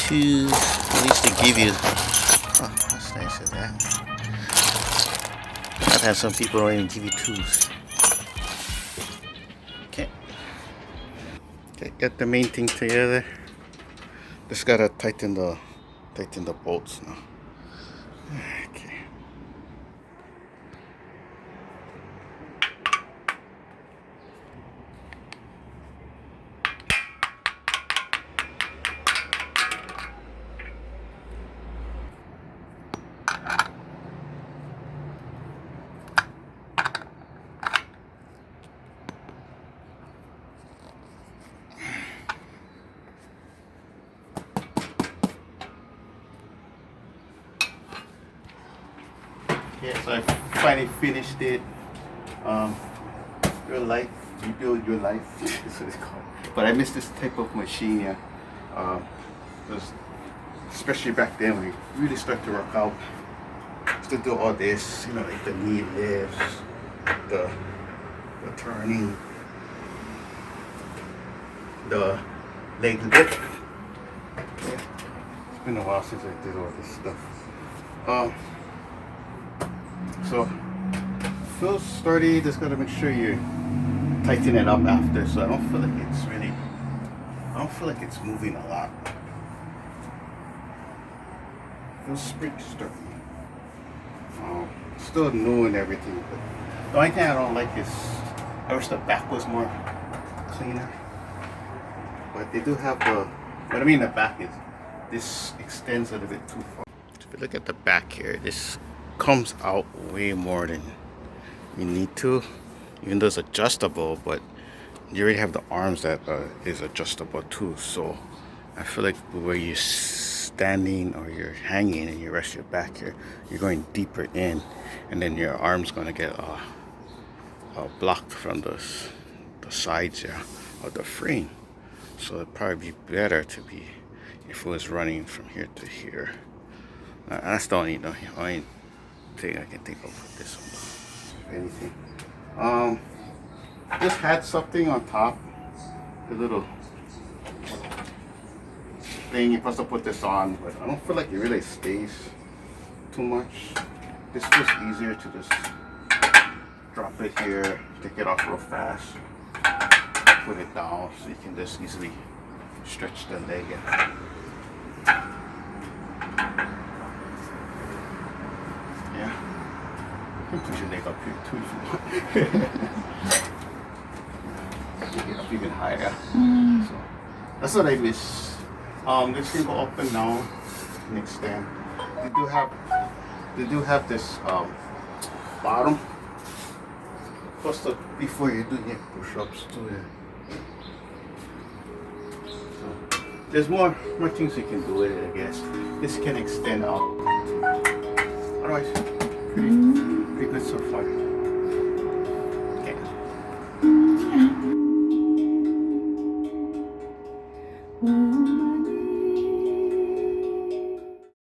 tools. At least they give you. Oh, that's nice of that. I've had some people don't even give you tools. Okay. Okay, get the main thing together. Just gotta tighten the bolts now. Okay. Yeah, so I finally finished it. Relife, rebuild your life. That's what it's called. But I miss this type of machine. Yeah, was, especially back then when we really start to work out. To do all this, you know, like the knee lifts, the turning, the leg lift. Yeah. It's been a while since I did all this stuff. So first sturdy, just gotta make sure you tighten it up after, so I don't feel like it's moving a lot. Feels pretty sturdy. Still new and everything, but the only thing I don't like is I wish the back was more cleaner. But they do have what I mean the back is this extends a little bit too far. If you look at the back here, this comes out way more than you need to, even though it's adjustable, but you already have the arms that is adjustable too. So I feel like where you're standing or you're hanging and you rest your back here, you're going deeper in, and then your arm's gonna get blocked from the sides here of the frame. So it'd probably be better to be if it was running from here to here. That's the only thing I can think of with this one. If anything, just had something on top, a little thing you're supposed to put this on, but I don't feel like it really stays too much. This feels easier to just drop it here, take it off real fast, put it down so you can just easily stretch the leg out. Yeah, you can push your leg up here too if you want. Get it up even higher. So that's what I miss. This can go up and down and extend. They do have this bottom. Plus, before you do your push-ups too. So there's more things you can do with it, I guess. This can extend out. Otherwise, pretty good so far.